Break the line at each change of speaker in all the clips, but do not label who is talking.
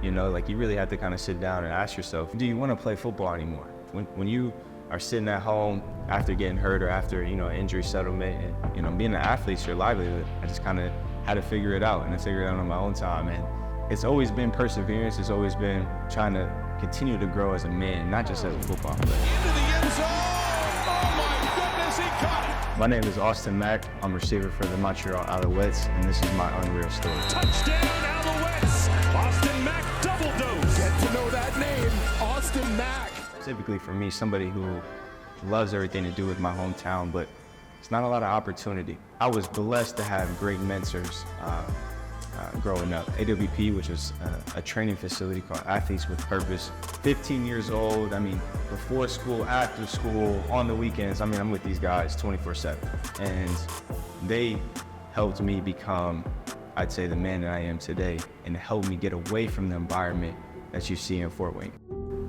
Like you really have to kind of sit down and ask yourself, do you want to play football anymore? When you are sitting at home after getting hurt or after, injury settlement, and, being an athlete's your livelihood, I just kind of had to figure it out, and I figured it out on my own time. And it's always been perseverance. It's always been trying to continue to grow as a man, not just as a football player.
Into the end zone. Oh my goodness, he caught it.
My name is Austin Mack. I'm receiver for the Montreal Alouettes, and this is my unreal story.
Touchdown, Alouettes. Austin Mack, double dose. Get to know that name, Austin Mack.
Typically for me, somebody who loves everything to do with my hometown, but it's not a lot of opportunity. I was blessed to have great mentors growing up. AWP, which was a training facility called Athletes with Purpose. 15 years old, before school, after school, on the weekends, I'm with these guys 24/7. And they helped me become, I'd say, the man that I am today, and helped me get away from the environment that you see in Fort Wayne.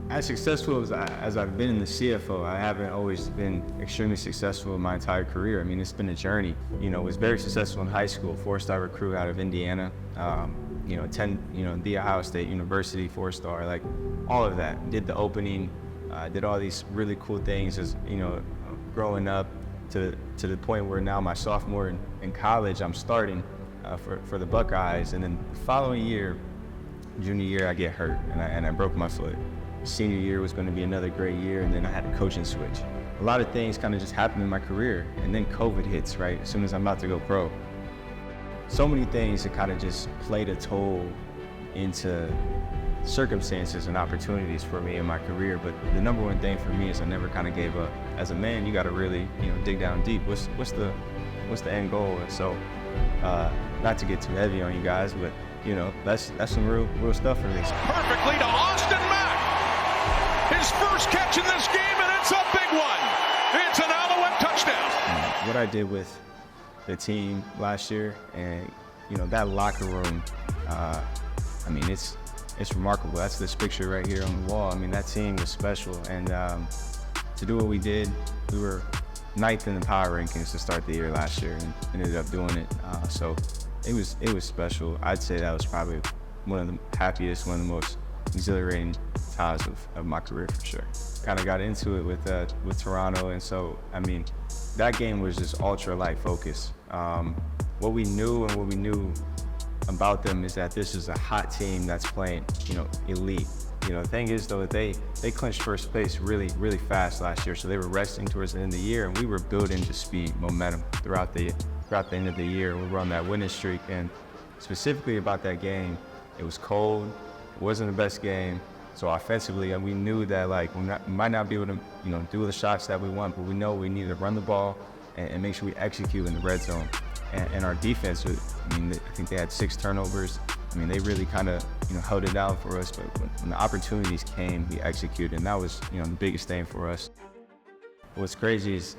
As successful as I've been in the CFO, I haven't always been extremely successful in my entire career. It's been a journey. Was very successful in high school, 4-star recruit out of Indiana, attend, the Ohio State University, 4-star, like all of that. Did the opening, did all these really cool things as, growing up to the point where now my sophomore in college, I'm starting for the Buckeyes. And then the following year, junior year, I get hurt and I broke my foot. Senior year was going to be another great year, and then I had a coaching switch. A lot of things kind of just happened in my career, and then COVID hits, right, as soon as I'm about to go pro. So many things that kind of just played a toll into circumstances and opportunities for me in my career, but the number one thing for me is I never kind of gave up. As a man, you got to really, dig down deep. What's the end goal? And so, not to get too heavy on you guys, but that's some real stuff for me.
Perfectly to Austin Mack. His first catch in this game, and it's a big one. It's an Alouette touchdown.
What I did with the team last year, and that locker room, it's remarkable. That's this picture right here on the wall. That team was special, and to do what we did, we were 9th in the power rankings to start the year last year, and ended up doing it. So it was special. I'd say that was probably one of the happiest, one of the most exhilarating times of my career for sure. Kind of got into it with Toronto, and so that game was just ultra light focus. What we knew about them is that this is a hot team that's playing, elite. The thing is though, they clinched first place really, really fast last year, so they were resting towards the end of the year, and we were building to speed, momentum throughout the end of the year. We were on that winning streak, and specifically about that game, it was cold. It wasn't the best game, so offensively, we knew that we might not be able to, do the shots that we want, but we know we need to run the ball and make sure we execute in the red zone. And our defense, I think they had 6 turnovers. They really kind of, held it down for us, but when the opportunities came, we executed, and that was, the biggest thing for us. What's crazy is,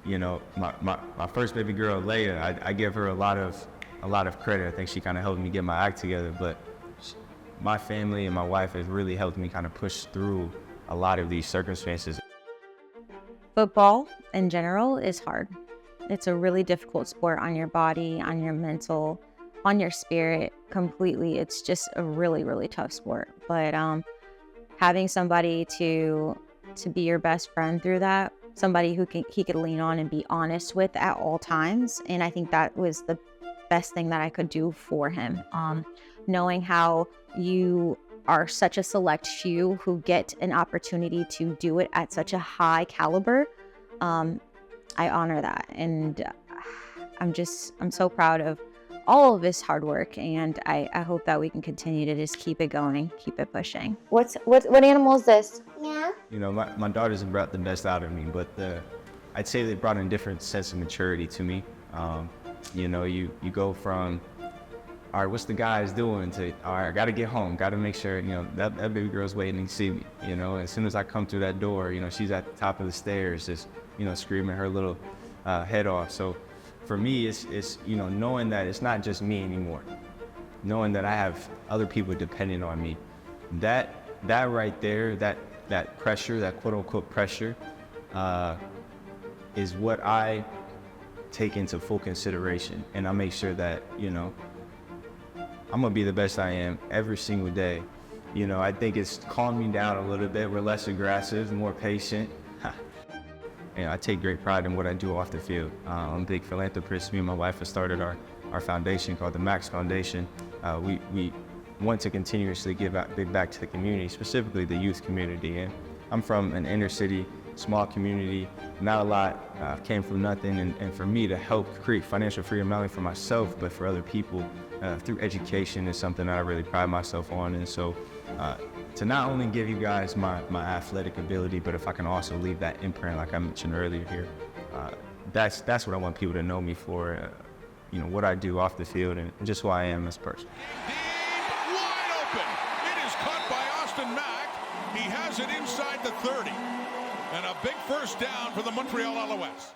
my first baby girl, Leia, I give her a lot of credit. I think she kind of helped me get my act together, but my family and my wife has really helped me kind of push through a lot of these circumstances.
Football in general is hard. It's a really difficult sport on your body, on your mental, on your spirit completely. It's just a really, really tough sport. But having somebody to be your best friend through that, somebody who he could lean on and be honest with at all times. And I think that was the best thing that I could do for him. Knowing how you are such a select few who get an opportunity to do it at such a high caliber, I honor that. And I'm so proud of all of his hard work, and I hope that we can continue to just keep it going, keep it pushing. What animal is this?
Yeah.
My daughters have brought the best out of me, but I'd say they brought a different sense of maturity to me. You go from, all right, what's the guys doing, to, all right, I gotta get home, gotta make sure, that baby girl's waiting to see me, as soon as I come through that door, she's at the top of the stairs, just, screaming her little head off. So for me, it's knowing that it's not just me anymore, knowing that I have other people depending on me. That right there, that pressure, that quote unquote pressure, is what I take into full consideration, and I make sure that I'm gonna be the best I am every single day, You know, I think it's calmed me down a little bit. We're less aggressive, more patient. And I take great pride in what I do off the field. I'm a big philanthropist. Me and my wife have started our foundation called the Mack Foundation. We want to continuously give back to the community, specifically the youth community. And I'm from an inner city, small community, not a lot, came from nothing. And for me to help create financial freedom, not only for myself, but for other people through education is something that I really pride myself on. And so to not only give you guys my athletic ability, but if I can also leave that imprint, like I mentioned earlier here, that's what I want people to know me for, you know, what I do off the field and just who I am as a person.
Deep, wide open. It is caught by Austin Mack. He has it inside the 30. And a big first down for the Montreal Alouettes.